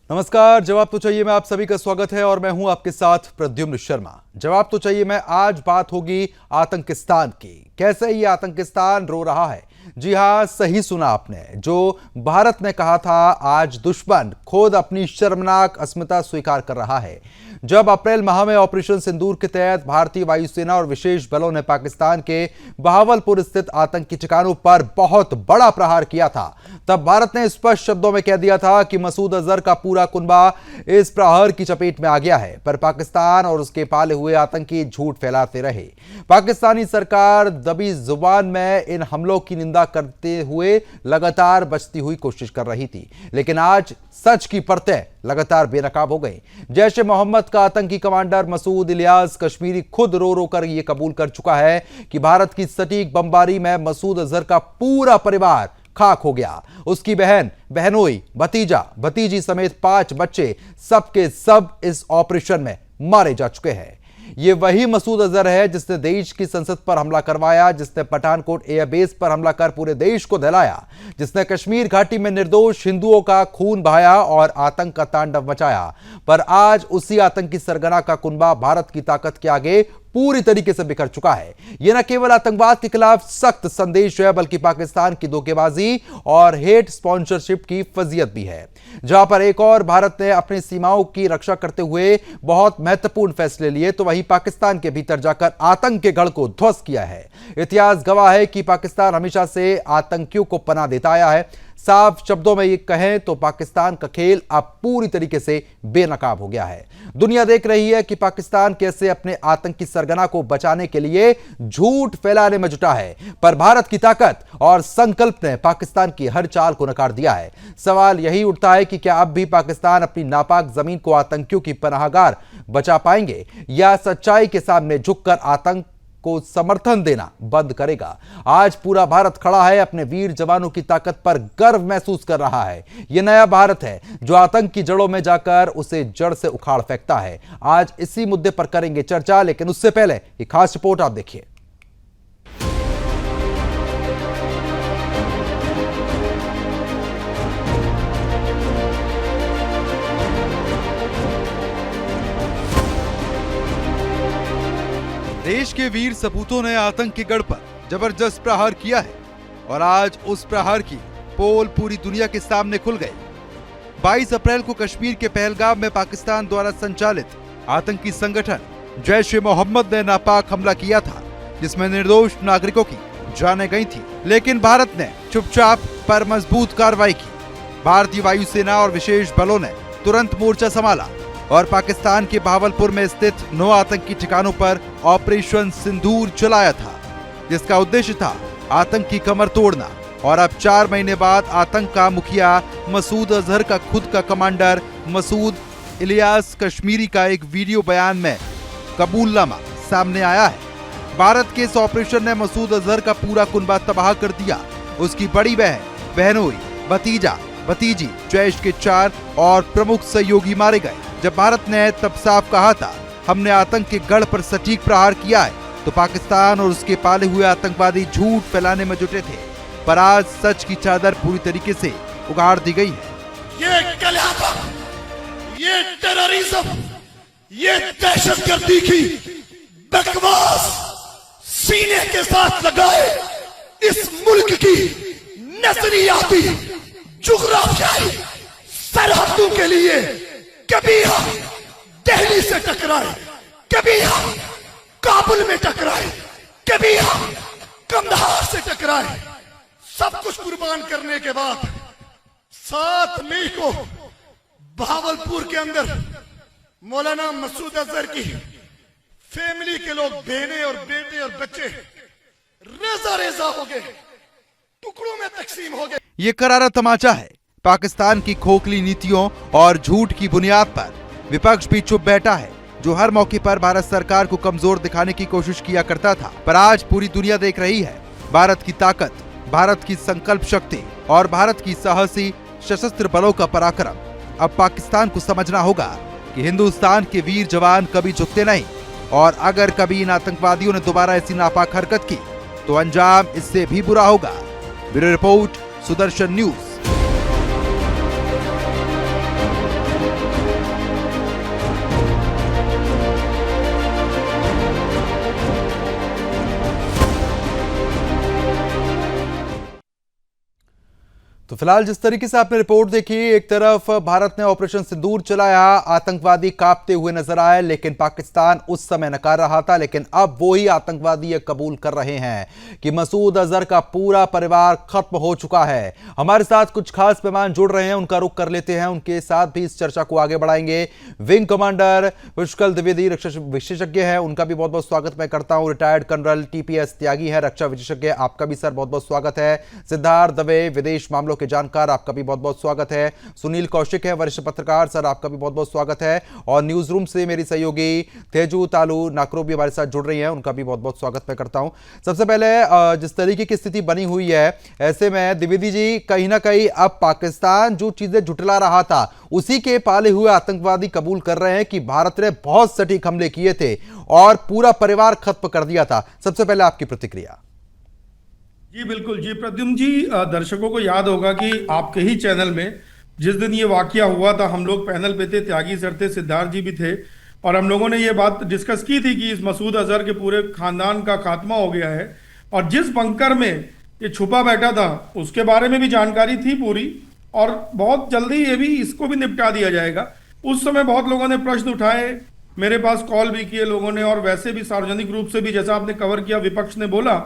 नमस्कार। जवाब तो चाहिए मैं आप सभी का स्वागत है और मैं हूं आपके साथ प्रद्युम्न शर्मा। जवाब तो चाहिए मैं आज बात होगी आतंकिस्तान की। कैसे ये आतंकिस्तान रो रहा है। जी हां, सही सुना आपने। जो भारत ने कहा था, आज दुश्मन खुद अपनी शर्मनाक अस्मिता स्वीकार कर रहा है। जब अप्रैल माह में ऑपरेशन सिंदूर के तहत भारतीय वायुसेना और विशेष बलों ने पाकिस्तान के बहावलपुर स्थित आतंकी ठिकानों पर बहुत बड़ा प्रहार किया था, तब भारत ने स्पष्ट शब्दों में कह दिया था कि मसूद अजहर का पूरा कुनबा इस प्रहार की चपेट में आ गया है। पर पाकिस्तान और उसके पाले हुए आतंकी झूठ फैलाते रहे। पाकिस्तानी सरकार दबी जुबान में इन हमलों की निंदा करते हुए लगातार बचती हुई कोशिश कर रही थी, लेकिन आज सच की परतें लगातार बेनकाब हो गई। जैश ए मोहम्मद का आतंकी कमांडर मसूद इलियास कश्मीरी खुद रो रो कर यह कबूल कर चुका है कि भारत की सटीक बमबारी में मसूद अजहर का पूरा परिवार खाक हो गया। उसकी बहन, बहनोई, भतीजा, भतीजी समेत 5 बच्चे सबके सब इस ऑपरेशन में मारे जा चुके हैं। ये वही मसूद अजहर है जिसने देश की संसद पर हमला करवाया, जिसने पठानकोट एयरबेस पर हमला कर पूरे देश को दहलाया, जिसने कश्मीर घाटी में निर्दोष हिंदुओं का खून बहाया और आतंक का तांडव मचाया। पर आज उसी आतंकी सरगना का कुनबा भारत की ताकत के आगे पूरी तरीके से बिखर चुका है। यह न केवल आतंकवाद के खिलाफ सख्त संदेश है, बल्कि पाकिस्तान की धोखेबाजी और हेट स्पॉन्सरशिप की फजीयत भी है। जहां पर एक और भारत ने अपनी सीमाओं की रक्षा करते हुए बहुत महत्वपूर्ण फैसले लिए, तो वहीं पाकिस्तान के भीतर जाकर आतंक के गढ़ को ध्वस्त किया है। इतिहास गवाह है कि पाकिस्तान हमेशा से आतंकियों को पनाह देता आया है। साफ शब्दों में ये कहें तो पाकिस्तान का खेल अब पूरी तरीके से बेनकाब हो गया है। दुनिया देख रही है कि पाकिस्तान कैसे अपने आतंकी सरगना को बचाने के लिए झूठ फैलाने में जुटा है, पर भारत की ताकत और संकल्प ने पाकिस्तान की हर चाल को नकार दिया है। सवाल यही उठता है कि क्या अब भी पाकिस्तान अपनी नापाक जमीन को आतंकियों की पनाहगार बचा पाएंगे, या सच्चाई के सामने झुककर आतंक को समर्थन देना बंद करेगा। आज पूरा भारत खड़ा है, अपने वीर जवानों की ताकत पर गर्व महसूस कर रहा है। यह नया भारत है जो आतंक की जड़ों में जाकर उसे जड़ से उखाड़ फेंकता है। आज इसी मुद्दे पर करेंगे चर्चा, लेकिन उससे पहले एक खास रिपोर्ट आप देखिए। देश के वीर सपूतों ने आतंक के गढ़ पर जबरदस्त प्रहार किया है और आज उस प्रहार की पोल पूरी दुनिया के सामने खुल गई। 22 अप्रैल को कश्मीर के पहलगाम में पाकिस्तान द्वारा संचालित आतंकी संगठन जैश ए मोहम्मद ने नापाक हमला किया था, जिसमें निर्दोष नागरिकों की जानें गई थी। लेकिन भारत ने चुपचाप पर मजबूत कार्रवाई की। भारतीय वायुसेना और विशेष बलों ने तुरंत मोर्चा संभाला और पाकिस्तान के बहावलपुर में स्थित 9 आतंकी ठिकानों पर ऑपरेशन सिंदूर चलाया था, जिसका उद्देश्य था आतंक की कमर तोड़ना। और अब 4 महीने बाद आतंक का मुखिया मसूद अजहर का खुद का कमांडर मसूद इलियास कश्मीरी का एक वीडियो बयान में कबूलनामा सामने आया है। भारत के इस ऑपरेशन ने मसूद अजहर का पूरा कुनबा तबाह कर दिया। उसकी बड़ी बहन, बहनोई, भतीजा, भतीजी, जैश के 4 और प्रमुख सहयोगी मारे गए। जब भारत ने तब साफ कहा था, हमने आतंक के गढ़ पर सटीक प्रहार किया है, तो पाकिस्तान और उसके पाले हुए आतंकवादी झूठ फैलाने में जुटे थे। पर आज सच की चादर पूरी तरीके से उगाड़ दी गई है। ये कलयापा, ये टेररिज्म, ये दहशतगर्दी की बकवास सीने के साथ लगाए इस मुल्क की नजरियाती जुग्राफियाई सरहदों के लिए कभी हम दिल्ली से टकराए, कभी हम काबुल में टकराए, कभी हम कंधार से टकराए। सब कुछ कुर्बान करने के बाद 7 मई को बहावलपुर के अंदर मौलाना मसूद अजहर की फैमिली के लोग, बहनें और बेटे और बच्चे रेजा रेजा हो गए, टुकड़ों में तकसीम हो गए। ये करारा तमाचा है। पाकिस्तान की खोखली नीतियों और झूठ की बुनियाद पर विपक्ष भी चुप बैठा है, जो हर मौके पर भारत सरकार को कमजोर दिखाने की कोशिश किया करता था। पर आज पूरी दुनिया देख रही है भारत की ताकत, भारत की संकल्प शक्ति और भारत की साहसी सशस्त्र बलों का पराक्रम। अब पाकिस्तान को समझना होगा कि हिंदुस्तान के वीर जवान कभी झुकते नहीं, और अगर कभी इन आतंकवादियों ने दोबारा ऐसी नापाक हरकत की तो अंजाम इससे भी बुरा होगा। Bureau report, Sudarshan news. तो फिलहाल जिस तरीके से आपने रिपोर्ट देखी, एक तरफ भारत ने ऑपरेशन सिंदूर चलाया, आतंकवादी कांपते हुए नजर आए, लेकिन पाकिस्तान उस समय नकार रहा था। लेकिन अब वही आतंकवादी ये कबूल कर रहे हैं कि मसूद अजहर का पूरा परिवार खत्म हो चुका है। हमारे साथ कुछ खास मेहमान जुड़ रहे हैं, उनका रुख कर लेते हैं, उनके साथ भी इस चर्चा को आगे बढ़ाएंगे। विंग कमांडर पुष्कल द्विवेदी रक्षा विशेषज्ञ है, उनका भी बहुत बहुत स्वागत मैं करता हूं। रिटायर्ड कर्नल टीपीएस त्यागी है, रक्षा विशेषज्ञ, आपका भी सर बहुत बहुत स्वागत है। सिद्धार्थ दवे, विदेश मामलों के जानकार, आपका भी बहुत बहुत स्वागत है। सुनील कौशिक है, वरिष्ठ पत्रकार, सर आपका भी बहुत बहुत स्वागत है। और न्यूज रूम से मेरी सहयोगी तेजू तालू नाकरो भी हमारे साथ जुड़ रही हैं, उनका भी बहुत बहुत स्वागत मैं करता हूं। सबसे पहले जिस तरीके की स्थिति बनी हुई है, ऐसे में द्विवेदी जी, कहीं ना कहीं अब पाकिस्तान जो चीजें झुठला रहा था उसी के पाले हुए आतंकवादी कबूल कर रहे हैं कि भारत ने बहुत सटीक हमले किए थे और पूरा परिवार खत्म कर दिया था। सबसे पहले आपकी प्रतिक्रिया। जी बिल्कुल जी प्रद्युम्न जी, दर्शकों को याद होगा कि आपके ही चैनल में जिस दिन ये वाकया हुआ था, हम लोग पैनल पे थे, त्यागी सर थे, सिद्धार्थ जी भी थे, और हम लोगों ने ये बात डिस्कस की थी कि इस मसूद अजहर के पूरे खानदान का खात्मा हो गया है। और जिस बंकर में ये छुपा बैठा था उसके बारे में भी जानकारी थी पूरी, और बहुत जल्दी ये भी इसको भी निपटा दिया जाएगा। उस समय बहुत लोगों ने प्रश्न उठाए, मेरे पास कॉल भी किए लोगों ने, और वैसे भी सार्वजनिक रूप से भी, जैसा आपने कवर किया, विपक्ष ने बोला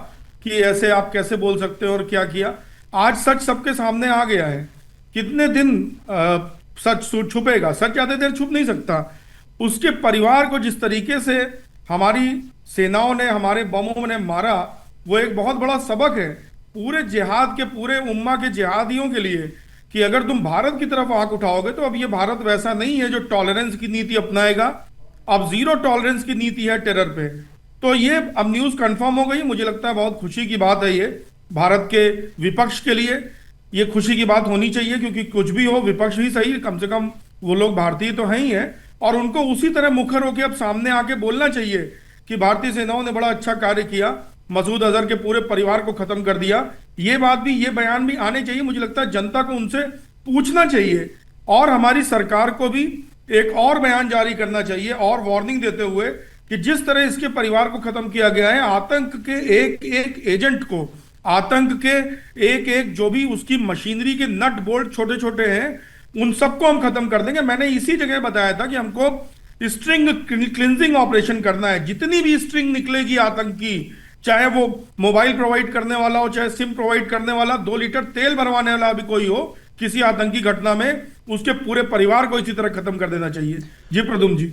कि ऐसे आप कैसे बोल सकते हो और क्या किया। आज सच सबके सामने आ गया है। कितने दिन सच छुपेगा? सच ज्यादा देर छुप नहीं सकता। उसके परिवार को जिस तरीके से हमारी सेनाओं ने, हमारे बमों ने मारा, वो एक बहुत बड़ा सबक है पूरे जिहाद के, पूरे उम्मा के जिहादियों के लिए, कि अगर तुम भारत की तरफ आंख उठाओगे तो अब ये भारत वैसा नहीं है जो टॉलरेंस की नीति अपनाएगा। अब जीरो टॉलरेंस की नीति है टेरर पे। तो ये अब न्यूज कंफर्म हो गई। मुझे लगता है बहुत खुशी की बात है ये, भारत के विपक्ष के लिए ये खुशी की बात होनी चाहिए, क्योंकि कुछ भी हो, विपक्ष ही सही, कम से कम वो लोग भारतीय तो हैं ही हैं, और उनको उसी तरह मुखर होकर अब सामने आके बोलना चाहिए कि भारतीय सेनाओं ने बड़ा अच्छा कार्य किया, मसूद अजहर के पूरे परिवार को खत्म कर दिया। ये बात भी, ये बयान भी आने चाहिए। मुझे लगता है जनता को उनसे पूछना चाहिए, और हमारी सरकार को भी एक और बयान जारी करना चाहिए, और वार्निंग देते हुए कि जिस तरह इसके परिवार को खत्म किया गया है, आतंक के एक एक एजेंट को, आतंक के एक एक जो भी उसकी मशीनरी के नट बोल्ट छोटे छोटे हैं, उन सबको हम खत्म कर देंगे। मैंने इसी जगह बताया था कि हमको स्ट्रिंग क्लिंजिंग ऑपरेशन करना है। जितनी भी स्ट्रिंग निकलेगी आतंक की, चाहे वो मोबाइल प्रोवाइड करने वाला हो, चाहे सिम प्रोवाइड करने वाला, 2 लीटर तेल भरवाने वाला भी कोई हो, किसी आतंकी घटना में, उसके पूरे परिवार को इसी तरह खत्म कर देना चाहिए। जी प्रद्युम्न जी।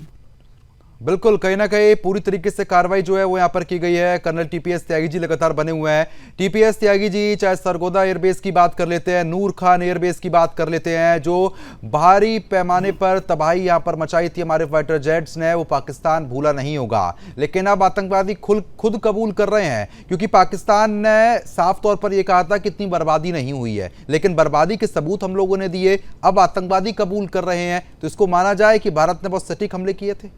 बिल्कुल, कहीं ना कहीं पूरी तरीके से कार्रवाई जो है वो यहाँ पर की गई है। कर्नल टीपीएस त्यागी जी लगातार बने हुए हैं। टीपीएस त्यागी जी, चाहे सरगोदा एयरबेस की बात कर लेते हैं, नूर खान एयरबेस की बात कर लेते हैं, जो भारी पैमाने पर तबाही यहाँ पर मचाई थी हमारे फाइटर जेट्स ने, वो पाकिस्तान भूला नहीं होगा। लेकिन अब आतंकवादी खुद कबूल कर रहे हैं, क्योंकि पाकिस्तान ने साफ तौर पर यह कहा था कि इतनी बर्बादी नहीं हुई है, लेकिन बर्बादी के सबूत हम लोगों ने दिए। अब आतंकवादी कबूल कर रहे हैं, तो इसको माना जाए कि भारत ने बहुत सटीक हमले किए थे।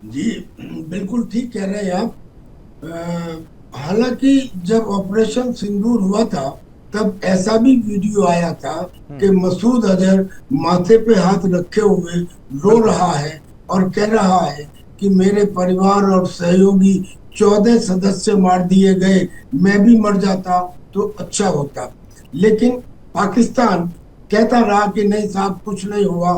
जी बिल्कुल ठीक कह रहे हैं आप। हालांकि जब ऑपरेशन सिंदूर हुआ था तब ऐसा भी वीडियो आया था कि मसूद अजहर माथे पे हाथ रखे हुए रो रहा है और कह रहा है कि मेरे परिवार और सहयोगी 14 सदस्य मार दिए गए, मैं भी मर जाता तो अच्छा होता। लेकिन पाकिस्तान कहता रहा कि नहीं साहब कुछ नहीं हुआ।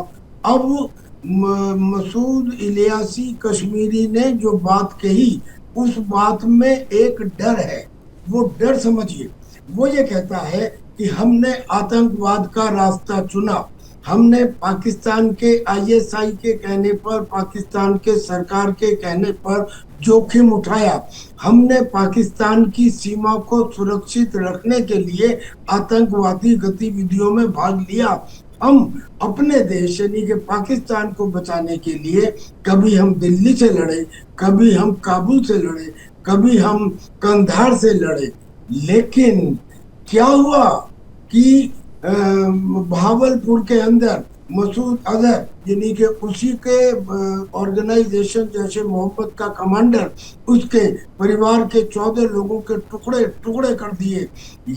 अब मसूद इलियासी कश्मीरी ने जो बात कही, उस बात में एक डर है। वो डर समझिए, वो ये कहता है कि हमने आतंकवाद का रास्ता चुना, हमने पाकिस्तान के आईएसआई के कहने पर, पाकिस्तान के सरकार के कहने पर जोखिम उठाया, हमने पाकिस्तान की सीमा को सुरक्षित रखने के लिए आतंकवादी गतिविधियों में भाग लिया। हम अपने देश यानी कि पाकिस्तान को बचाने के लिए कभी हम दिल्ली से लड़े, कभी हम काबुल से लड़े, कभी हम कंधार से लड़े। लेकिन क्या हुआ कि भावलपुर के अंदर मसूद अजहर यानी कि उसी के ऑर्गेनाइजेशन जैसे मोहम्मद का कमांडर, उसके परिवार के 14 लोगों के टुकड़े टुकड़े कर दिए।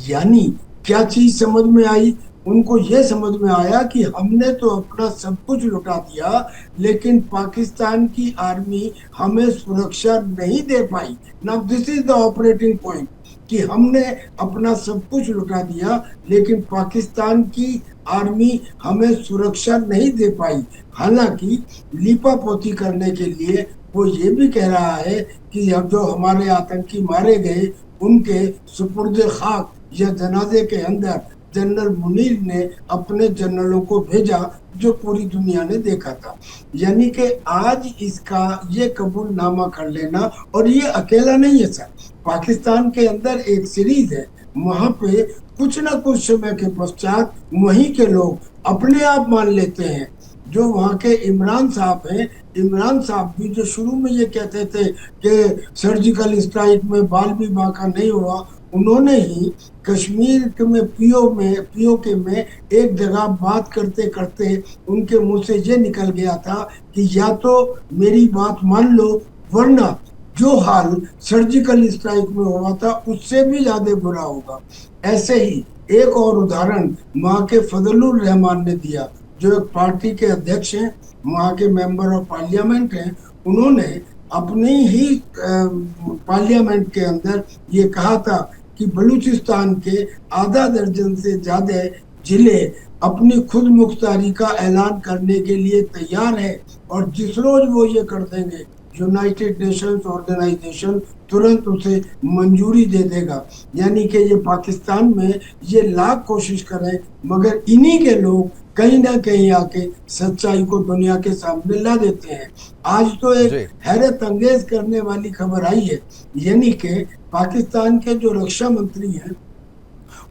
यानी क्या चीज समझ में आई? उनको ये समझ में आया कि हमने तो अपना सब कुछ लुटा दिया, लेकिन पाकिस्तान की आर्मी हमें सुरक्षा नहीं दे पाई। Now this is the operating point कि हमने अपना सब कुछ लुटा दिया, लेकिन पाकिस्तान की आर्मी हमें सुरक्षा नहीं दे पाई। हालांकि लीपापोती करने के लिए वो ये भी कह रहा है कि अब जो हमारे आतंकी मारे गए उनके सुपुर्द खाक या जनाजे के अंदर जनरल मुनीर ने अपने जनरलों को भेजा, जो पूरी दुनिया ने देखा था। यानी कि आज इसका ये कबूलनामा कर लेना, और ये अकेला नहीं है सर, पाकिस्तान के अंदर एक सीरीज है, वहां पे कुछ ना कुछ समय के पश्चात वहीं के लोग अपने आप मान लेते हैं। जो वहाँ के इमरान साहब हैं, इमरान साहब भी जो शुरू में ये कहते थे कि सर्जिकल स्ट्राइक में बाल भी बांका नहीं हुआ, उन्होंने ही कश्मीर में पीओके में एक जगह बात करते करते उनके मुंह से ये निकल गया था कि या तो मेरी बात मान लो, वरना जो हाल सर्जिकल स्ट्राइक में हुआ था उससे भी ज्यादा बुरा होगा। ऐसे ही एक और उदाहरण वहाँ के फजलुर रहमान ने दिया, जो एक पार्टी के अध्यक्ष हैं, वहाँ के मेंबर ऑफ पार्लियामेंट हैं। उन्होंने अपनी ही पार्लियामेंट के अंदर ये कहा था कि बलूचिस्तान के आधा दर्जन से ज्यादा जिले अपनी खुद मुख्तारी का ऐलान करने के लिए तैयार है, और जिस रोज वो ये कर देंगे यूनाइटेड नेशंस ऑर्गेनाइजेशन तुरंत उसे मंजूरी दे देगा। यानी कि ये पाकिस्तान में ये लाख कोशिश करें, मगर इन्हीं के लोग कहीं ना कहीं आके सच्चाई को दुनिया के सामने ला देते हैं। आज तो एक हैरत अंगेज करने वाली खबर आई है, यानी कि पाकिस्तान के जो रक्षा मंत्री हैं,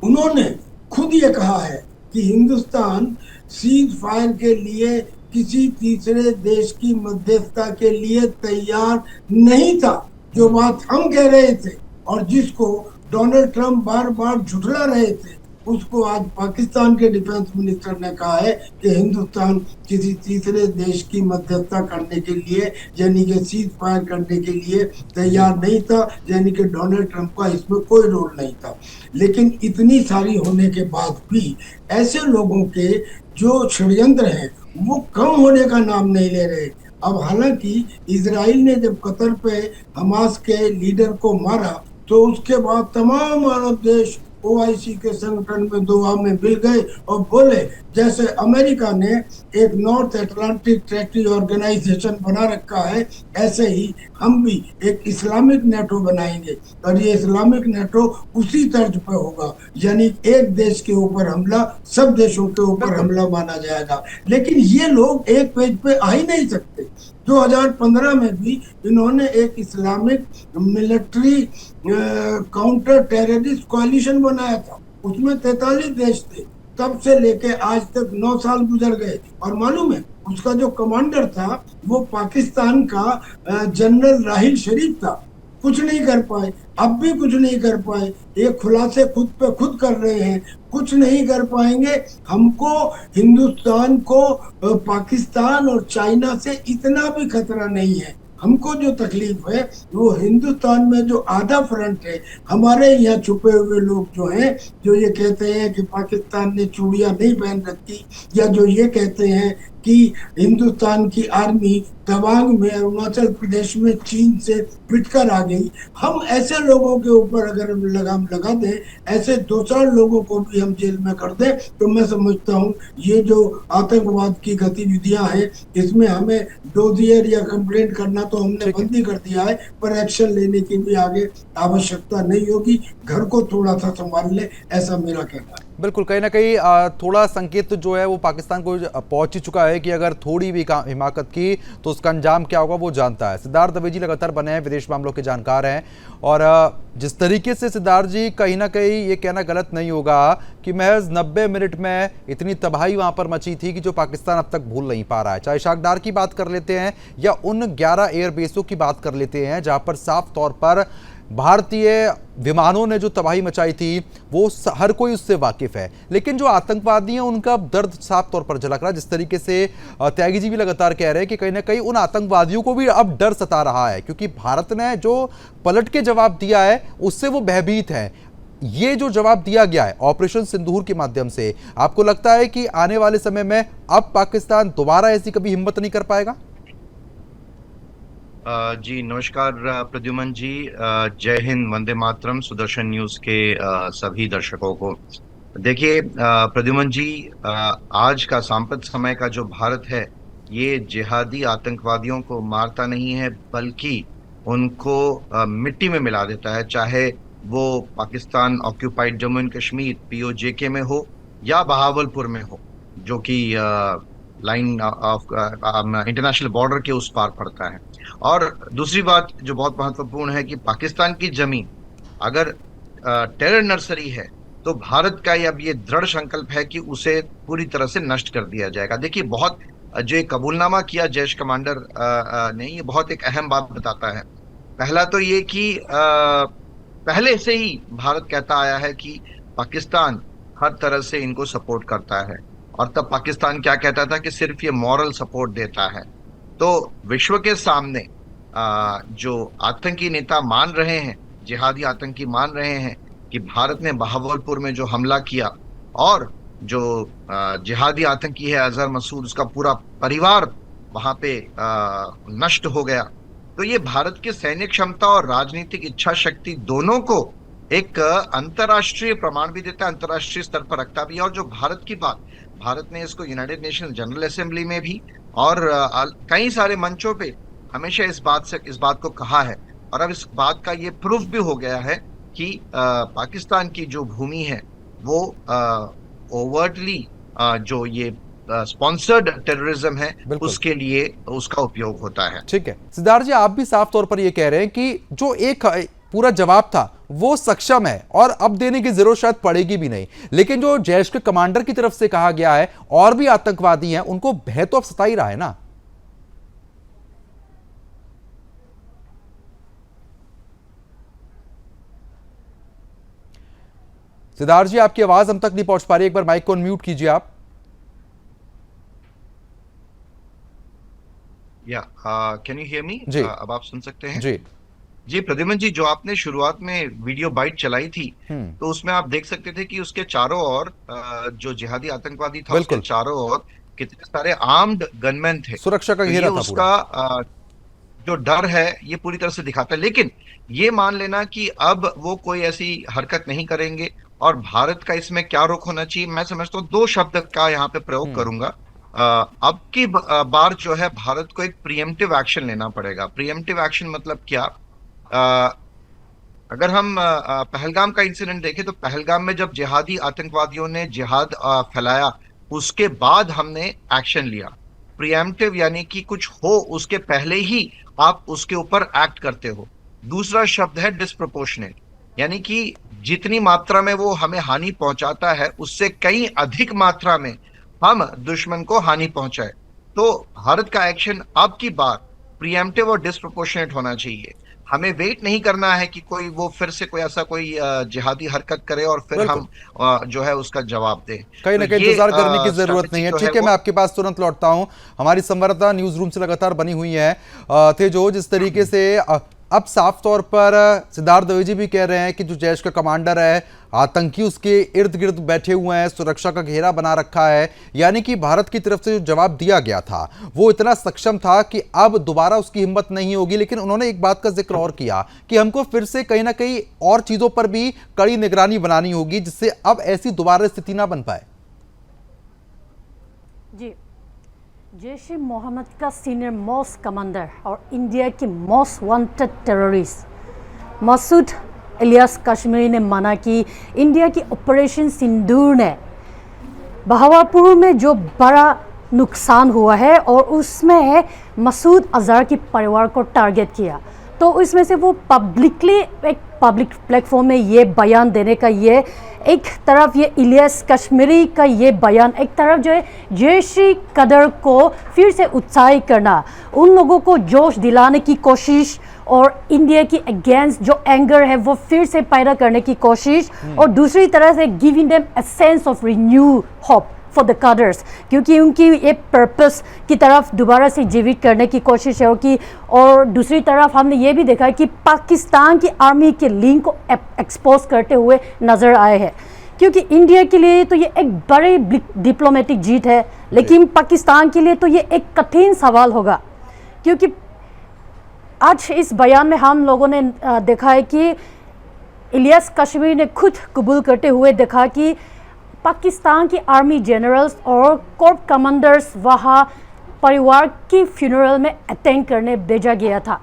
उन्होंने खुद ये कहा है कि हिंदुस्तान सीज फायर के लिए किसी तीसरे देश की मध्यस्थता के लिए तैयार नहीं था। जो बात हम कह रहे थे और जिसको डोनाल्ड ट्रंप बार बार झुठला रहे थे, उसको आज पाकिस्तान के डिफेंस मिनिस्टर ने कहा है कि हिंदुस्तान किसी तीसरे देश की मध्यस्थता करने के लिए, यानी कि सीज फायर करने के लिए तैयार नहीं था। यानी कि डोनाल्ड ट्रंप का इसमें कोई रोल नहीं था। लेकिन इतनी सारी होने के बाद भी ऐसे लोगों के जो षड्यंत्र हैं वो कम होने का नाम नहीं ले रहे। अब हालांकि इजराइल ने जब कतर पे हमास के लीडर को मारा, तो उसके बाद तमाम अरब देश ओआईसी के संगठन में दुआ में मिल गए और बोले जैसे अमेरिका ने एक नॉर्थ अटलांटिक ट्रेटी ऑर्गेनाइजेशन बना रखा है, ऐसे ही हम भी एक इस्लामिक नेटो बनाएंगे, और ये इस्लामिक नेटो उसी तर्ज पे होगा। यानी एक देश के ऊपर हमला सब देशों के ऊपर हमला माना जाएगा। लेकिन ये लोग एक पेज पे आ ही नहीं सकते। 2015 में भी इन्होंने एक इस्लामिक मिलिट्री काउंटर टेररिस्ट कोalition बनाया था, उसमें 43 देश थे। तब से लेके आज तक 9 साल गुजर गए, और मालूम है उसका जो कमांडर था वो पाकिस्तान का जनरल राहिल शरीफ था। कुछ नहीं कर पाए, अब भी कुछ नहीं कर पाए। ये खुलासे खुद पे खुद कर रहे हैं, कुछ नहीं कर पाएंगे। हमको हिंदुस्तान को पाकिस्तान और चाइना से इतना भी खतरा नहीं है। हमको जो तकलीफ है वो हिंदुस्तान में जो आधा फ्रंट है, हमारे यहाँ छुपे हुए लोग जो हैं, जो ये कहते हैं कि पाकिस्तान ने चूड़ियां नहीं पहन रखी, या जो ये कहते हैं कि हिंदुस्तान की आर्मी तवांग में अरुणाचल प्रदेश में चीन से पिटकर आ गई, हम ऐसे लोगों के ऊपर अगर लगाम लगा दें, ऐसे 2-4 लोगों को भी हम जेल में कर दें, तो मैं समझता हूँ ये जो आतंकवाद की गतिविधियां हैं, इसमें हमें डोजियर या कंप्लेंट करना तो हमने बंद ही कर दिया है, पर एक्शन लेने की भी आगे आवश्यकता नहीं होगी। घर को थोड़ा सा संभाल ले, ऐसा मेरा कहना है। बिल्कुल, कहीं ना कहीं थोड़ा संकेत जो है वो पाकिस्तान को पहुंच ही चुका है कि अगर थोड़ी भी हिमाकत की तो उसका अंजाम क्या होगा वो जानता है। सिद्धार्थ दवे जी लगातार बने हैं, विदेश मामलों के जानकार हैं, और जिस तरीके से सिद्धार्थ जी कहीं ना कहीं ये कहना गलत नहीं होगा कि महज 90 मिनट में इतनी तबाही वहां पर मची थी कि जो पाकिस्तान अब तक भूल नहीं पा रहा है। चाहे शाकदार की बात कर लेते हैं या उन 11 एयरबेसों की बात कर लेते हैं जहां पर साफ तौर पर भारतीय विमानों ने जो तबाही मचाई थी वो हर कोई उससे वाकिफ है। लेकिन जो आतंकवादी हैं उनका दर्द साफ तौर पर झलक रहा है। जिस तरीके से त्यागी जी भी लगातार कह रहे हैं कि कहीं ना कहीं उन आतंकवादियों को भी अब डर सता रहा है, क्योंकि भारत ने जो पलट के जवाब दिया है उससे वो भयभीत है। ये जो जवाब दिया गया है ऑपरेशन सिंदूर के माध्यम से, आपको लगता है कि आने वाले समय में अब पाकिस्तान दोबारा ऐसी कभी हिम्मत नहीं कर पाएगा? जी नमस्कार प्रद्युमन जी। जय हिंद, वंदे मातरम, सुदर्शन न्यूज के सभी दर्शकों को। देखिए प्रद्युमन जी, आज का सांप्रत समय का जो भारत है, ये जिहादी आतंकवादियों को मारता नहीं है बल्कि उनको मिट्टी में मिला देता है। चाहे वो Pakistan occupied Jammu and Kashmir PoJK में हो या बहावलपुर में हो, जो कि लाइन ऑफ इंटरनेशनल बॉर्डर के उस पार पड़ता है। और दूसरी बात जो बहुत महत्वपूर्ण है कि पाकिस्तान की जमीन अगर टेरर नर्सरी है, तो भारत का अब ये दृढ़ संकल्प है कि उसे पूरी तरह से नष्ट कर दिया जाएगा। देखिए, बहुत जो ये कबूलनामा किया जैश कमांडर ने, ये बहुत एक अहम बात बताता है। पहला तो ये कि पहले से ही भारत कहता आया है कि पाकिस्तान हर तरह से इनको सपोर्ट करता है, और तब पाकिस्तान क्या कहता था कि सिर्फ ये मॉरल सपोर्ट देता है। तो विश्व के सामने जो आतंकी नेता मान रहे हैं, जिहादी आतंकी मान रहे हैं कि भारत ने बहावलपुर में जो हमला किया और जो जिहादी आतंकी है अजहर मसूद, उसका पूरा परिवार वहां पे नष्ट हो गया, तो ये भारत की सैन्य क्षमता और राजनीतिक इच्छा शक्ति दोनों को एक अंतर्राष्ट्रीय प्रमाण भी देता है, अंतर्राष्ट्रीय स्तर पर रखता भी है। और जो भारत की बात, भारत ने इसको यूनाइटेड नेशन जनरल असेंबली में भी और कई सारे मंचों पे हमेशा इस बात को कहा है। और अब इस बात का ये प्रूफ भी हो गया है कि पाकिस्तान की जो भूमि है वो ओवर्टली जो ये स्पॉन्सर्ड टेररिज्म है, उसके लिए उसका उपयोग होता है। ठीक है सिद्धार्थ जी, आप भी साफ तौर पर ये कह रहे हैं कि जो एक पूरा जवाब था वो सक्षम है और अब देने की जरूरत शायद पड़ेगी भी नहीं, लेकिन जो जैश के कमांडर की तरफ से कहा गया है और भी आतंकवादी हैं, उनको भय तो अब सता ही रहा है ना। सिद्धार्थ जी, आपकी आवाज हम तक नहीं पहुंच पा रही, एक बार माइक को अनम्यूट कीजिए आप। या कैन यू हियर मी? जी अब आप सुन सकते हैं? जी जी प्रद्युमन जी, जो आपने शुरुआत में वीडियो बाइट चलाई थी, तो उसमें आप देख सकते थे कि उसके चारों ओर जो जिहादी आतंकवादी था, उसके चारों ओर कितने सारे आर्म्ड गनमैन थे, सुरक्षा का घेरा था। उसका जो डर है ये पूरी तरह से दिखाता है। लेकिन ये मान लेना कि अब वो कोई ऐसी हरकत नहीं करेंगे। और भारत का इसमें क्या रुख होना चाहिए, मैं समझता हूँ दो शब्द का यहाँ पे प्रयोग करूंगा। अब की बार जो है भारत को एक प्रिएम्प्टिव एक्शन लेना पड़ेगा। प्रिएम्प्टिव एक्शन मतलब क्या? अगर हम पहलगाम का इंसिडेंट देखें, तो पहलगाम में जब जिहादी आतंकवादियों ने जिहाद फैलाया, उसके बाद हमने एक्शन लिया। प्रिएम्प्टिव यानी कि कुछ हो उसके पहले ही आप उसके ऊपर एक्ट करते हो। दूसरा शब्द है डिस्प्रोपोर्शनेट, यानी कि जितनी मात्रा में वो हमें हानि पहुंचाता है, उससे कई अधिक मात्रा में हम दुश्मन को हानि पहुंचाए। तो भारत का एक्शन अब की बार प्रिएम्प्टिव और डिस्प्रोपोर्शनेट होना चाहिए। हमें वेट नहीं करना है कि कोई वो फिर से कोई ऐसा कोई जिहादी हरकत करे और फिर हम जो है उसका जवाब दें। कहीं ना कहीं इंतजार करने की जरूरत नहीं है। ठीक है, मैं आपके पास तुरंत लौटता हूं। हमारी संवाददाता न्यूज रूम से लगातार बनी हुई है थे, जो जिस तरीके से अब साफ तौर पर सिद्धार्थ द्विवेदी भी कह रहे हैं कि जो जैश का कमांडर है, आतंकी उसके इर्द गिर्द बैठे हुए हैं, सुरक्षा का घेरा बना रखा है, यानी कि भारत की तरफ से जो जवाब दिया गया था वो इतना सक्षम था कि अब दोबारा उसकी हिम्मत नहीं होगी। लेकिन उन्होंने एक बात का जिक्र और किया कि हमको फिर से कहीं ना कहीं और चीजों पर भी कड़ी निगरानी बनानी होगी, जिससे अब ऐसी दोबारा स्थिति ना बन पाए। जी, जैश ए मोहम्मद का सीनियर मोस्ट कमांडर और इंडिया की most wanted terrorist Masood Ilyas Kashmiri ने माना कि इंडिया की ऑपरेशन सिंदूर ने बहावलपुर में जो बड़ा नुकसान हुआ है और उसमें मसूद अजहर के परिवार को टारगेट किया, तो इसमें से वो पब्लिकली एक पब्लिक प्लेटफॉर्म में ये बयान देने का, ये एक तरफ ये इलियास कश्मीरी का ये बयान, एक तरफ जो है जैशी कदर को फिर से उत्साहित करना, उन लोगों को जोश दिलाने की कोशिश और इंडिया की अगेंस्ट जो एंगर है वो फिर से पैदा करने की कोशिश, और दूसरी तरह से giving them a sense of renew hope for the cadres, क्योंकि उनकी ये पर्पस की तरफ दोबारा से जीवित करने की कोशिश है कि। और दूसरी तरफ हमने ये भी देखा कि पाकिस्तान की आर्मी के लिंक को एक्सपोज करते हुए नज़र आए हैं, क्योंकि इंडिया के लिए तो ये एक बड़ी डिप्लोमेटिक जीत है, लेकिन पाकिस्तान के लिए तो ये एक कठिन सवाल होगा, क्योंकि आज इस बयान में हम लोगों ने देखा है कि इलियास कश्मीरी ने खुद कबूल करते हुए देखा कि पाकिस्तान की आर्मी जनरल्स और कोर कमांडर्स वहाँ परिवार की फ्यूनरल में अटेंड करने भेजा गया था।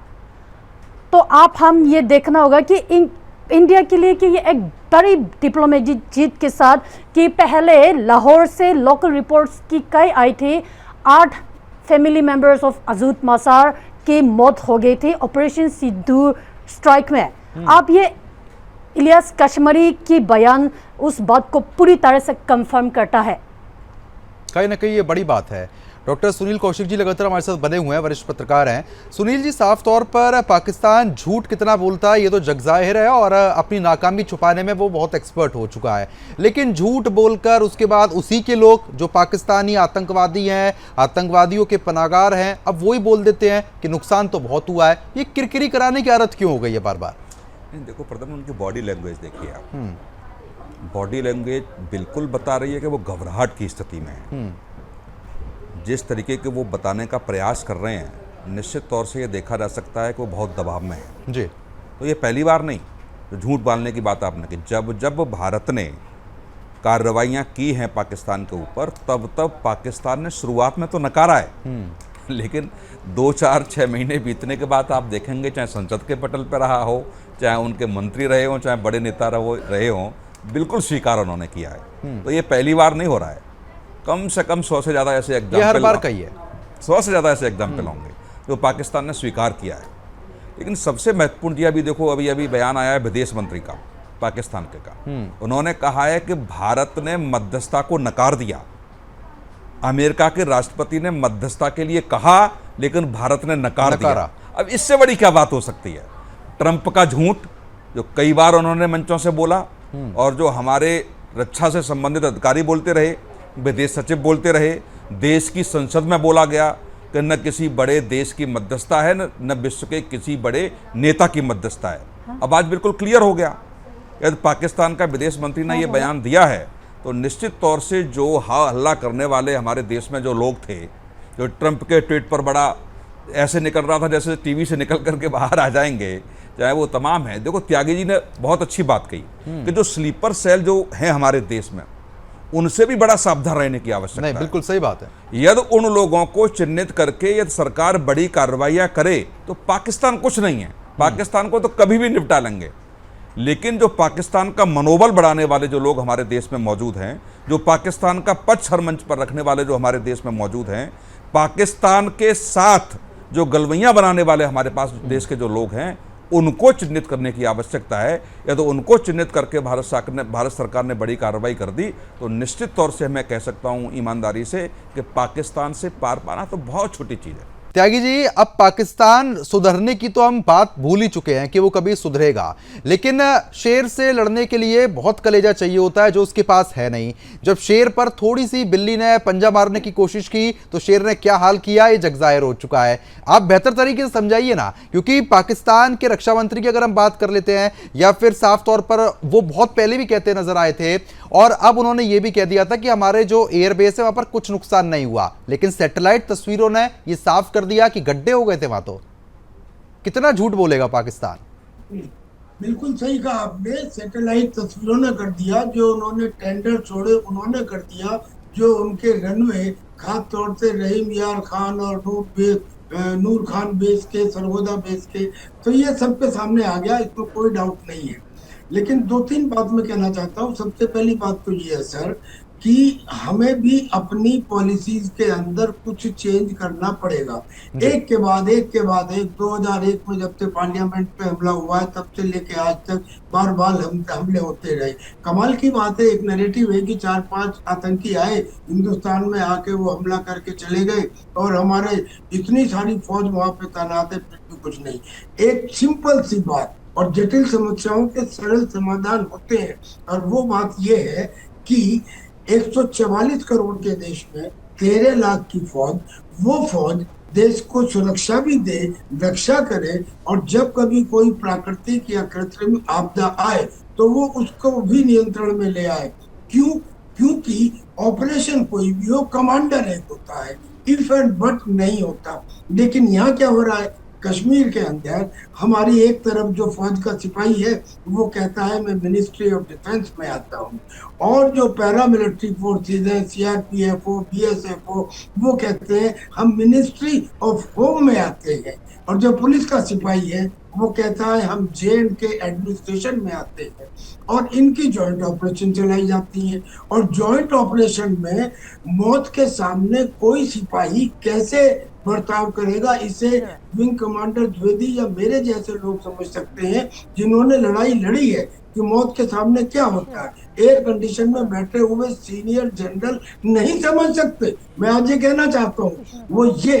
तो आप हम ये देखना होगा कि इंडिया के लिए कि ये एक बड़ी डिप्लोमेटिक जीत के साथ कि पहले लाहौर से लोकल रिपोर्ट्स की कई आई थी, 8 फैमिली मेंबर्स ऑफ अजूद मसार की मौत हो गई थी ऑपरेशन सिंदूर स्ट्राइक में। आप ये इलियास कश्मीरी की बयान उस बात को पूरी तरह से कंफर्म करता है। कहीं ना कहीं ये बड़ी बात है। डॉक्टर सुनील कौशिक जी लगातार हमारे साथ बने हुए हैं, वरिष्ठ पत्रकार हैं। सुनील जी, साफ तौर पर पाकिस्तान झूठ कितना बोलता है ये तो जग जाहिर है और अपनी नाकामी छुपाने में वो बहुत एक्सपर्ट हो चुका है, लेकिन झूठ बोलकर उसके बाद उसी के लोग जो पाकिस्तानी आतंकवादी हैं, आतंकवादियों के पनाहगार हैं, अब वही बोल देते हैं कि नुकसान तो बहुत हुआ है। ये किरकिरी कराने की आदत क्यों हो गई है बार बार? देखो प्रथम उनकी बॉडी लैंग्वेज देखिए आप, बॉडी लैंग्वेज बिल्कुल बता रही है कि वो घबराहट की स्थिति में है। जिस तरीके के वो बताने का प्रयास कर रहे हैं, निश्चित तौर से ये देखा जा सकता है कि वो बहुत दबाव में है जी। तो ये पहली बार नहीं तो झूठ बोलने की बात आपने की। जब भारत ने कार्रवाइयाँ की हैं पाकिस्तान के ऊपर, तब पाकिस्तान ने शुरुआत में तो नकारा है, लेकिन 2-4-6 महीने बीतने के बाद आप देखेंगे, चाहे संसद के पटल पर रहा हो, चाहे उनके मंत्री रहे हों, चाहे बड़े नेता रहे हों, बिल्कुल स्वीकार उन्होंने किया है। तो ये पहली बार नहीं हो रहा है। कम से कम 100 से ज़्यादा ऐसे एग्जाम्पल, ये हर बार कही है, 100 से ज़्यादा ऐसे एग्जाम्पल होंगे जो पाकिस्तान ने स्वीकार किया है। लेकिन सबसे महत्वपूर्ण जी, अभी देखो अभी बयान आया है विदेश मंत्री का, पाकिस्तान के का, उन्होंने कहा है कि भारत ने मध्यस्थता को नकार दिया। अमेरिका के राष्ट्रपति ने मध्यस्थता के लिए कहा, लेकिन भारत ने नकार दिया। अब इससे बड़ी क्या बात हो सकती है? ट्रंप का झूठ जो कई बार उन्होंने मंचों से बोला और जो हमारे रक्षा से संबंधित अधिकारी बोलते रहे, विदेश सचिव बोलते रहे, देश की संसद में बोला गया कि न किसी बड़े देश की मध्यस्थता है, न विश्व के किसी बड़े नेता की मध्यस्थता है। अब आज बिल्कुल क्लियर हो गया। यदि पाकिस्तान का विदेश मंत्री ने यह बयान दिया है तो निश्चित तौर से जो हल्ला करने वाले हमारे देश में जो लोग थे, जो ट्रंप के ट्वीट पर बड़ा ऐसे निकल रहा था जैसे टीवी से निकल करके बाहर आ जाएंगे, चाहे वो तमाम है। देखो त्यागी जी ने बहुत अच्छी बात कही कि जो स्लीपर सेल जो हैं हमारे देश में, उनसे भी बड़ा सावधान रहने की आवश्यकता है। बिल्कुल सही बात है। यदि उन लोगों को चिन्हित करके यदि सरकार बड़ी कार्रवाइयां करे तो पाकिस्तान कुछ नहीं है, पाकिस्तान को तो कभी भी निपटा लेंगे। लेकिन जो पाकिस्तान का मनोबल बढ़ाने वाले जो लोग हमारे देश में मौजूद हैं, जो पाकिस्तान का पक्ष हर मंच पर रखने वाले जो हमारे देश में मौजूद हैं, पाकिस्तान के साथ जो गलवैयां बनाने वाले हमारे पास देश के जो लोग हैं, उनको चिन्हित करने की आवश्यकता है। या तो उनको चिन्हित करके भारत सरकार ने बड़ी कार्रवाई कर दी तो निश्चित तौर से मैं कह सकता हूं ईमानदारी से कि पाकिस्तान से पार पाना तो बहुत छोटी चीज़ है। त्यागी जी, अब पाकिस्तान सुधरने की तो हम बात भूल ही चुके हैं कि वो कभी सुधरेगा, लेकिन शेर से लड़ने के लिए बहुत कलेजा चाहिए होता है जो उसके पास है नहीं। जब शेर पर थोड़ी सी बिल्ली ने पंजा मारने की कोशिश की तो शेर ने क्या हाल किया ये जग जाहिर हो चुका है। आप बेहतर तरीके से समझाइए ना, क्योंकि पाकिस्तान के रक्षा मंत्री की अगर हम बात कर लेते हैं, या फिर साफ तौर पर वो बहुत पहले भी कहते नजर आए थे और अब उन्होंने ये भी कह दिया था कि हमारे जो एयरबेस है वहां पर कुछ नुकसान नहीं हुआ, लेकिन सैटेलाइट तस्वीरों ने ये साफ कर दिया कि गड्ढे हो गए थे वहां। तो कितना झूठ बोलेगा पाकिस्तान? बिल्कुल सही कहा आपने, सैटेलाइट तस्वीरों ने कर दिया, जो उन्होंने टेंडर छोड़े उन्होंने कर दिया, जो उनके रनवे खास तौर से रहीम यार खान और नूर खान बेस के, सरगोदा बेस के, तो ये सबके सामने आ गया, इसमें कोई डाउट नहीं है। लेकिन 2-3 बात मैं कहना चाहता हूँ। सबसे पहली बात तो ये है सर कि हमें भी अपनी पॉलिसीज के अंदर कुछ चेंज करना पड़ेगा। एक के बाद एक 2001 में जब से पार्लियामेंट पे हमला हुआ है तब से लेके आज तक बार बार हमले होते रहे। कमाल की बात है, एक नैरेटिव है कि 4-5 आतंकी आए हिंदुस्तान में, आके वो हमला करके चले गए और हमारे इतनी सारी फौज वहां पे तैनात है, फिर भी कुछ नहीं। एक सिंपल सी बात और जटिल समस्याओं के सरल समाधान होते हैं, और वो बात यह है कि 144 करोड़ के देश में 13 लाख की फौज, वो फौज देश को सुरक्षा भी दे, रक्षा करे, और जब कभी कोई प्राकृतिक या कृत्रिम आपदा आए तो वो उसको भी नियंत्रण में ले आए। क्यों? क्योंकि ऑपरेशन कोई भी हो, कमांडर एक होता है, इफ एंड बट नहीं होता। लेकिन यहाँ क्या हो रहा है, कश्मीर के अंदर हमारी एक तरफ जो फौज का सिपाही है वो कहता है मैं मिनिस्ट्री ऑफ डिफेंस में आता हूँ, और जो पैरामिलिट्री फोर्सेज हैं, सीआरपीएफ हो, बीएसएफ हो, वो कहते हैं हम मिनिस्ट्री ऑफ होम में आते हैं, और जो पुलिस का सिपाही है वो कहता है हम J&K एडमिनिस्ट्रेशन में आते हैं। और इनकी जॉइंट ऑपरेशन चलाई जाती है, और जॉइंट ऑपरेशन में मौत के सामने कोई सिपाही कैसे बर्ताव करेगा, इसे विंग कमांडर द्विवेदी या मेरे जैसे लोग समझ सकते हैं जिन्होंने लड़ाई लड़ी है कि मौत के सामने क्या होता है। एयर कंडीशन में बैठे हुए सीनियर जनरल नहीं समझ सकते। मैं आज ये कहना चाहता हूँ वो ये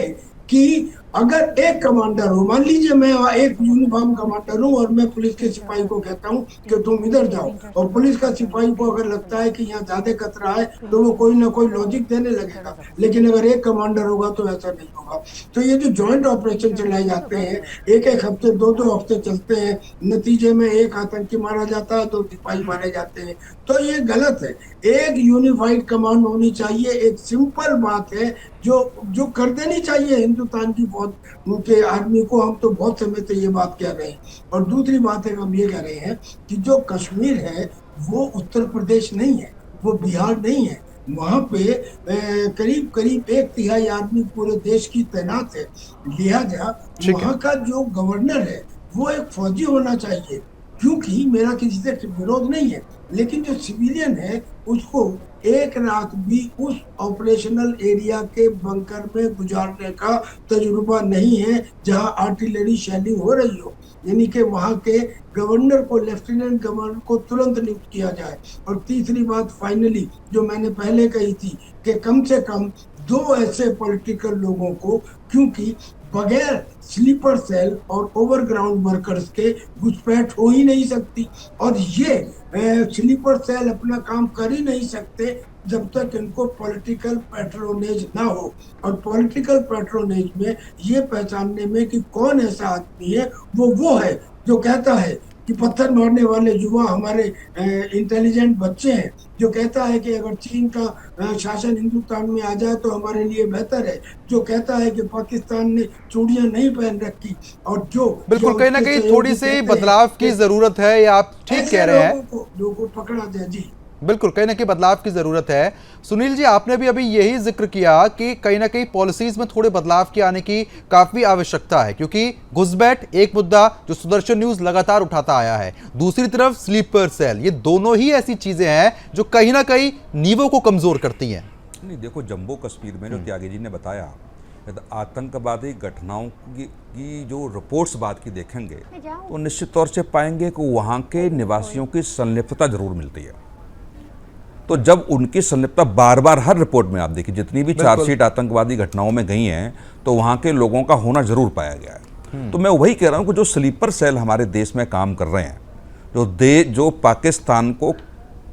कि अगर एक कमांडर हो, मान लीजिए मैं एक यूनिफॉर्म कमांडर हूं और मैं पुलिस के सिपाही को कहता हूं कि तुम इधर जाओ, और पुलिस का सिपाही को अगर लगता है कि यहाँ ज्यादा खतरा है तो वो कोई ना कोई लॉजिक देने लगेगा, लेकिन अगर एक कमांडर होगा तो ऐसा नहीं होगा। तो ये जो जॉइंट ऑपरेशन चलाए जाते हैं, एक एक हफ्ते 2-2 हफ्ते चलते हैं, नतीजे में एक आतंकी मारा जाता है, 2 सिपाही मारे जाते हैं, तो ये गलत है। एक यूनिफाइड कमांड होनी चाहिए। एक सिंपल बात है जो कर देनी चाहिए हिंदुस्तान की फौज के आर्मी को। हम तो बहुत समय से ये बात कह रहे हैं। और दूसरी बात है, हम ये कह रहे हैं कि जो कश्मीर है वो उत्तर प्रदेश नहीं है, वो बिहार नहीं है। वहां पे करीब करीब 1/3 आर्मी पूरे देश की तैनात है। लिहाजा वहां का जो गवर्नर है वो एक फौजी होना चाहिए, क्योंकि मेरा किसी से विरोध नहीं है, लेकिन जो सिविलियन है उसको एक रात भी उस ऑपरेशनल एरिया के बंकर में गुजारने का तजुर्बा नहीं है जहां आर्टिलरी शेलिंग हो रही हो। यानी कि वहां के गवर्नर को, लेफ्टिनेंट गवर्नर को तुरंत नियुक्त किया जाए। और तीसरी बात फाइनली जो मैंने पहले कही थी कि कम से कम 2 ऐसे पॉलिटिकल लोगों को, क्योंकि बगैर स्लीपर सेल और ओवरग्राउंड वर्कर्स के घुसपैठ हो ही नहीं सकती, और ये स्लीपर सेल अपना काम कर ही नहीं सकते जब तक इनको पॉलिटिकल पैट्रोनेज ना हो। और पॉलिटिकल पैट्रोनेज में ये पहचानने में कि कौन ऐसा आदमी है, वो है जो कहता है कि पत्थर मारने वाले युवा हमारे इंटेलिजेंट बच्चे हैं, जो कहता है कि अगर चीन का शासन हिंदुस्तान में आ जाए तो हमारे लिए बेहतर है, जो कहता है कि पाकिस्तान ने चूड़ियां नहीं पहन रखी, और जो बिल्कुल कहीं ना कहीं थोड़ी सी बदलाव की जरूरत है, ये आप ठीक कह रहे हैं। लोगों को पकड़ा जाए। जी बिल्कुल कहीं ना कहीं बदलाव की जरूरत है। सुनील जी, आपने भी अभी यही जिक्र किया कि कहीं ना कहीं पॉलिसीज में थोड़े बदलाव की आने की काफी आवश्यकता है, क्योंकि घुसपैठ एक मुद्दा जो सुदर्शन न्यूज लगातार उठाता आया है, दूसरी तरफ स्लीपर सेल, ये दोनों ही ऐसी चीजें हैं जो कहीं ना कहीं नींवों को कमजोर करती हैं। नहीं, देखो जम्मू कश्मीर में जो त्यागी जी ने बताया, आतंकवादी घटनाओं की जो रिपोर्ट्स बात की देखेंगे तो निश्चित तौर से पाएंगे कि वहाँ के निवासियों की संलिप्तता जरूर मिलती है। तो जब उनकी संलिप्तता बार बार हर रिपोर्ट में आप देखिए, जितनी भी चार्जशीट आतंकवादी घटनाओं में गई हैं तो वहाँ के लोगों का होना जरूर पाया गया है। तो मैं वही कह रहा हूँ कि जो स्लीपर सेल हमारे देश में काम कर रहे हैं, जो पाकिस्तान को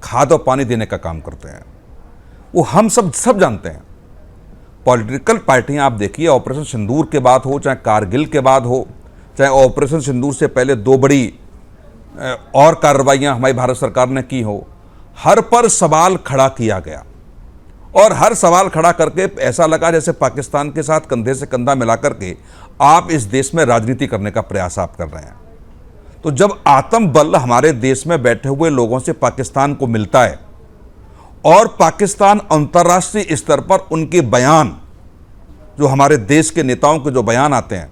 खाद और पानी देने का काम करते हैं, वो हम सब जानते हैं। पॉलिटिकल पार्टियां आप देखिए, ऑपरेशन सिंदूर के बाद हो, चाहे कारगिल के बाद हो, चाहे ऑपरेशन सिंदूर से पहले 2 बड़ी और कार्रवाइयां हमारी भारत सरकार ने की हो, हर पर सवाल खड़ा किया गया, और हर सवाल खड़ा करके ऐसा लगा जैसे पाकिस्तान के साथ कंधे से कंधा मिला करके आप इस देश में राजनीति करने का प्रयास आप कर रहे हैं। तो जब आत्म बल हमारे देश में बैठे हुए लोगों से पाकिस्तान को मिलता है, और पाकिस्तान अंतर्राष्ट्रीय स्तर पर उनके बयान, जो हमारे देश के नेताओं के जो बयान आते हैं,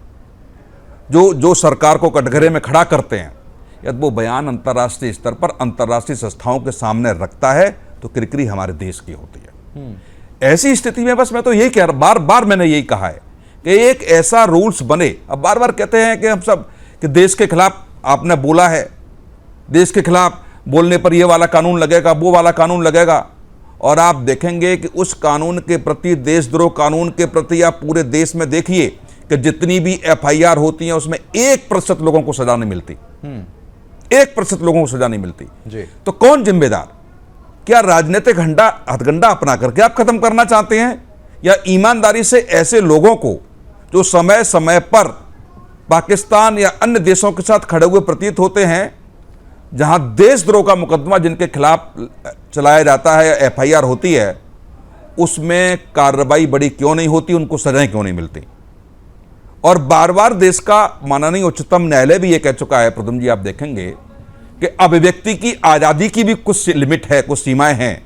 जो सरकार को कटघरे में खड़ा करते हैं, यदि वो बयान अंतर्राष्ट्रीय स्तर पर अंतर्राष्ट्रीय संस्थाओं के सामने रखता है तो किरकिरी हमारे देश की होती है। ऐसी स्थिति में बस मैं तो यही कह रहा, बार बार मैंने यही कहा है कि एक ऐसा रूल्स बने। अब बार बार कहते हैं कि हम सब कि देश के खिलाफ आपने बोला है, देश के खिलाफ बोलने पर ये वाला कानून लगेगा, वो वाला कानून लगेगा, और आप देखेंगे कि उस कानून के प्रति, देशद्रोह कानून के प्रति आप पूरे देश में देखिए कि जितनी भी FIR होती हैं उसमें 1% लोगों को सजा नहीं मिलती। 1% लोगों को सजा नहीं मिलती जी। तो कौन जिम्मेदार? क्या राजनीतिक हथगंडा अपना करके आप खत्म करना चाहते हैं, या ईमानदारी से ऐसे लोगों को जो समय समय पर पाकिस्तान या अन्य देशों के साथ खड़े हुए प्रतीत होते हैं, जहां देशद्रोह का मुकदमा जिनके खिलाफ चलाया जाता है या FIR होती है, उसमें कार्रवाई बड़ी क्यों नहीं होती, उनको सजाएं क्यों नहीं मिलती? और बार बार देश का माननीय उच्चतम न्यायालय भी ये कह चुका है, प्रद्युम्न जी आप देखेंगे कि अभिव्यक्ति की आज़ादी की भी कुछ लिमिट है, कुछ सीमाएं हैं।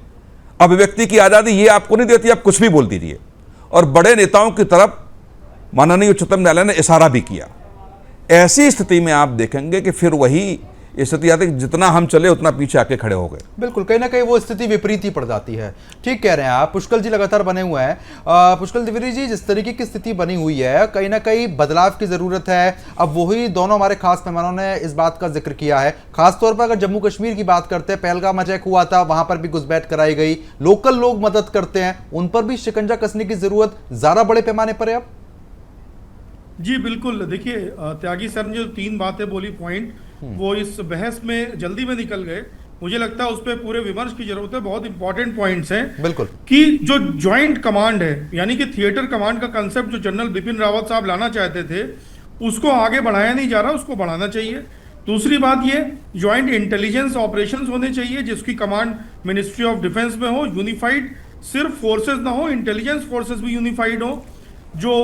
अभिव्यक्ति की आज़ादी ये आपको नहीं देती, आप कुछ भी बोल दीजिए। और बड़े नेताओं की तरफ माननीय उच्चतम न्यायालय ने इशारा भी किया। ऐसी स्थिति में आप देखेंगे कि फिर वही स्थिति आती है, जितना हम चले उतना पीछे आके खड़े हो गए। बिल्कुल, कहीं ना कहीं वो स्थिति विपरीत ही पड़ जाती है। ठीक कह रहे हैं आप। पुष्कल जी लगातार बने हुए हैं। पुष्कल द्विवेदी जी, जिस तरीके की स्थिति बनी हुई है, कहीं ना कहीं बदलाव की जरूरत है। अब वही दोनों हमारे खास मेहमानों ने इस बात का जिक्र किया है। खासतौर पर अगर जम्मू कश्मीर की बात करते हैं, पहलगाम अटैक हुआ था, वहां पर भी घुसपैठ कराई गई, लोकल लोग मदद करते हैं, उन पर भी शिकंजा कसने की जरूरत ज्यादा बड़े पैमाने पर है अब। जी बिल्कुल, देखिए त्यागी सर ने जो 3 बातें बोली पॉइंट, वो इस बहस में जल्दी में निकल गए। मुझे लगता है उस पर पूरे विमर्श की जरूरत है। बहुत इंपॉर्टेंट पॉइंट्स हैं। बिल्कुल, कि जो ज्वाइंट कमांड है, यानी कि थिएटर कमांड का कंसेप्ट जो जनरल बिपिन रावत साहब लाना चाहते थे, उसको आगे बढ़ाया नहीं जा रहा, उसको बढ़ाना चाहिए। दूसरी बात ये, ज्वाइंट इंटेलिजेंस ऑपरेशंस होने चाहिए जिसकी कमांड मिनिस्ट्री ऑफ डिफेंस में हो, यूनिफाइड, सिर्फ फोर्सेज ना हो, इंटेलिजेंस फोर्सेज भी यूनिफाइड हो। जो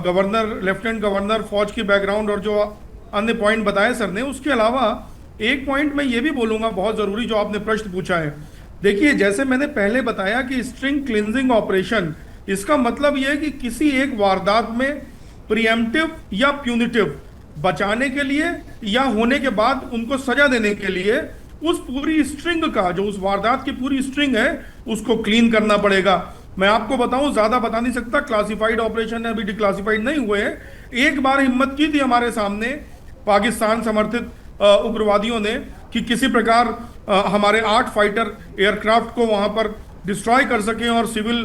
गवर्नर, लेफ्टिनेंट गवर्नर, फौज की बैकग्राउंड और जो अन्य पॉइंट बताए सर ने, उसके अलावा एक पॉइंट मैं ये भी बोलूंगा बहुत जरूरी, जो आपने प्रश्न पूछा है। देखिए, जैसे मैंने पहले बताया कि स्ट्रिंग क्लींजिंग ऑपरेशन, इसका मतलब यह है कि किसी एक वारदात में प्रीएम्प्टिव या प्यूनिटिव बचाने के लिए या होने के बाद उनको सजा देने के लिए उस पूरी स्ट्रिंग का, जो उस वारदात की पूरी स्ट्रिंग है, उसको क्लीन करना पड़ेगा। मैं आपको बताऊं, ज्यादा बता नहीं सकता, क्लासिफाइड ऑपरेशन है, अभी डिक्लासिफाइड नहीं हुए हैं। एक बार हिम्मत की थी हमारे सामने पाकिस्तान समर्थित उग्रवादियों ने कि किसी प्रकार हमारे 8 फाइटर एयरक्राफ्ट को वहां पर डिस्ट्रॉय कर सकें और सिविल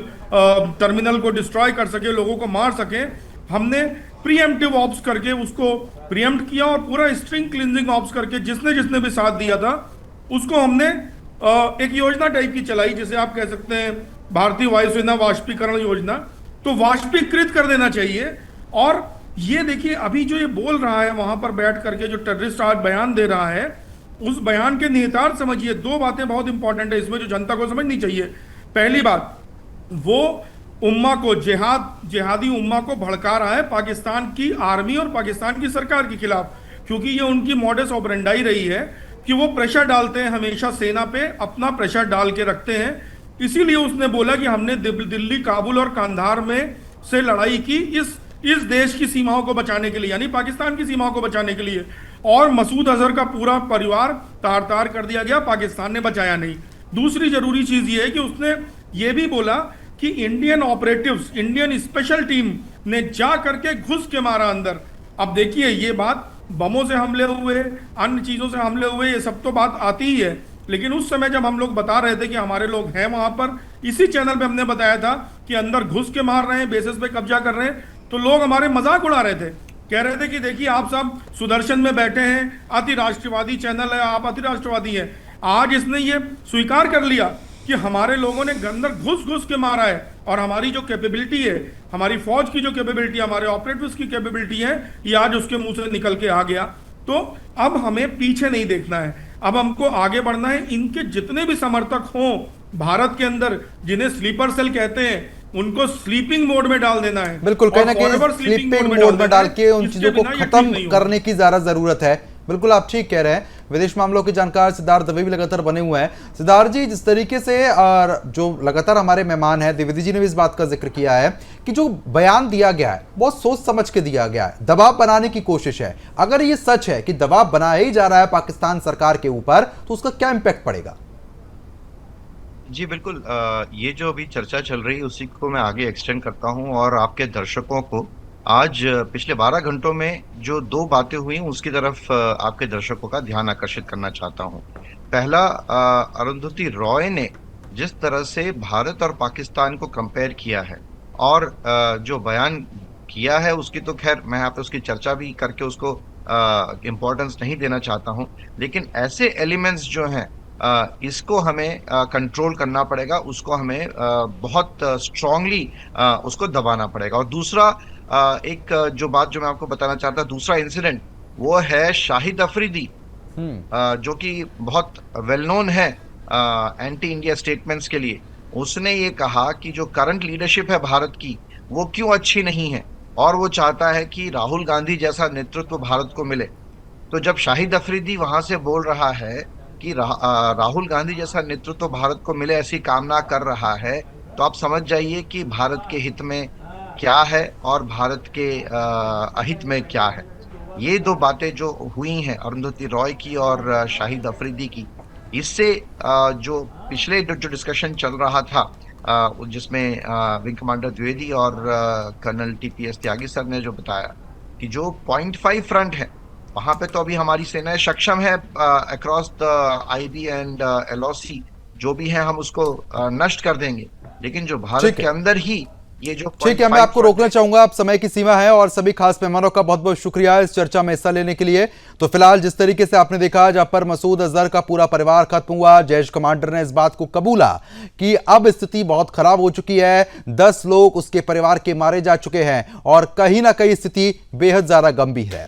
टर्मिनल को डिस्ट्रॉय कर सके, लोगों को मार सकें। हमने प्रीएम्प्टिव ऑप्स करके उसको प्रीएम्प्ट किया और पूरा स्ट्रिंग क्लींजिंग ऑप्स करके जिसने जिसने भी साथ दिया था उसको हमने एक योजना टाइप की चलाई, जिसे आप कह सकते हैं भारतीय वायुसेना वाष्पीकरण योजना। तो वाष्पीकृत कर देना चाहिए। और ये देखिए, अभी जो ये बोल रहा है वहां पर बैठ करके, जो टेररिस्ट आज बयान दे रहा है, उस बयान के निहितार्थ समझिए। 2 बातें बहुत इंपॉर्टेंट है इसमें जो जनता को समझनी चाहिए। पहली बात, वो उम्मा को, जिहादी उम्मा को भड़का रहा है पाकिस्तान की आर्मी और पाकिस्तान की सरकार के खिलाफ, क्योंकि ये उनकी मॉडस ऑपरेंडाई रही है कि वो प्रेशर डालते हैं, हमेशा सेना पे अपना प्रेशर डाल के रखते हैं। इसीलिए उसने बोला कि हमने दिल्ली, काबुल और कांधार में से लड़ाई की इस देश की सीमाओं को बचाने के लिए, यानी पाकिस्तान की सीमाओं को बचाने के लिए। और मसूद अजहर का पूरा परिवार तार-तार कर दिया गया, पाकिस्तान ने बचाया नहीं। दूसरी जरूरी चीज ये है कि उसने ये भी बोला कि Indian operatives, Indian special team ने जा करके घुस के मारा अंदर। अब देखिए, ये बात बमों से हमले हुए, अन्य चीजों से हमले हुए, ये सब तो बात आती ही है। लेकिन उस समय जब हम लोग बता रहे थे कि हमारे लोग हैं वहां पर, इसी चैनल पे हमने बताया था कि अंदर घुस के मार रहे हैं, बेसिस पे कब्जा कर रहे हैं, तो लोग हमारे मजाक उड़ा रहे थे। कह रहे थे कि देखिए आप सब सुदर्शन में बैठे हैं, अति राष्ट्रवादी चैनल है, आप अति राष्ट्रवादी हैं। आज इसने ये स्वीकार कर लिया कि हमारे लोगों ने अंदर घुस के मारा है। और हमारी जो कैपेबिलिटी है, हमारी फौज की जो कैपेबिलिटी, हमारे ऑपरेटिव्स की कैपेबिलिटी है, ये आज उसके मुंह से निकल के आ गया। तो अब हमें पीछे नहीं देखना है, अब हमको आगे बढ़ना है। इनके जितने भी समर्थक हों भारत के अंदर, जिन्हें स्लीपर सेल कहते हैं, उनको स्लीपिंग मोड में डाल देना है। बिल्कुल, कहीं ना कहीं स्लीपिंग मोड में डाल के उन चीजों को खत्म करने की ज्यादा जरूरत है। बिल्कुल, आप ठीक कह रहे हैं। विदेश मामलों के जानकार सिद्धार्थ दवे भी लगातार बने हुए हैं। सिद्धार्थ जी, जिस तरीके से जो लगातार हमारे मेहमान हैं, द्विवेदी जी ने भी इस बात का जिक्र किया है कि जो बयान दिया गया है बहुत सोच समझ के दिया गया है, दबाव बनाने की कोशिश है। अगर ये सच है कि दबाव बनाया ही जा रहा है पाकिस्तान सरकार के ऊपर, तो उसका क्या इंपैक्ट पड़ेगा? जी बिल्कुल, ये जो अभी चर्चा चल रही है उसी को मैं आगे एक्सटेंड करता हूं और आपके दर्शकों को आज पिछले 12 घंटों में जो 2 बातें हुई उसकी तरफ आपके दर्शकों का ध्यान आकर्षित करना चाहता हूं। पहला, अरुंधति रॉय ने जिस तरह से भारत और पाकिस्तान को कंपेयर किया है और जो बयान किया है उसकी तो खैर मैं यहाँ पे उसकी चर्चा भी करके उसको इम्पोर्टेंस नहीं देना चाहता हूँ, लेकिन ऐसे एलिमेंट्स जो हैं इसको हमें कंट्रोल करना पड़ेगा, उसको हमें बहुत स्ट्रांगली उसको दबाना पड़ेगा। और दूसरा एक जो बात जो मैं आपको बताना चाहता हूँ, दूसरा इंसिडेंट वो है शाहिद अफरीदी, जो कि बहुत वेल नोन है एंटी इंडिया स्टेटमेंट्स के लिए। उसने ये कहा कि जो करंट लीडरशिप है भारत की वो क्यों अच्छी नहीं है, और वो चाहता है कि राहुल गांधी जैसा नेतृत्व भारत को मिले। तो जब शाहिद अफरीदी वहां से बोल रहा है कि राहुल गांधी जैसा नेतृत्व भारत को मिले, ऐसी कामना कर रहा है, तो आप समझ जाइए कि भारत के हित में क्या है और भारत के अहित में क्या है। ये दो बातें जो हुई हैं अरुंधति रॉय की और शाहिद अफरीदी की, इससे जो पिछले जो डिस्कशन चल रहा था जिसमें विंग कमांडर द्विवेदी और कर्नल टीपीएस त्यागी सर ने जो बताया कि जो 0.5 फ्रंट है वहां पे तो अभी हमारी सेनाएं सक्षम है across the IB and LOC जो भी है हम उसको नष्ट कर देंगे, लेकिन जो भारत के अंदर ही ये जो ठीक है, मैं आपको रोकना चाहूंगा, अब समय की सीमा है। और सभी खास मेहमानों का बहुत बहुत शुक्रिया इस चर्चा में हिस्सा लेने के लिए। तो फिलहाल जिस तरीके से आपने देखा, जहां पर मसूद अजहर का पूरा परिवार खत्म हुआ, जैश कमांडर ने इस बात को कबूला कि अब स्थिति बहुत खराब हो चुकी है, 10 लोग उसके परिवार के मारे जा चुके हैं और कहीं ना कहीं स्थिति बेहद ज्यादा गंभीर है।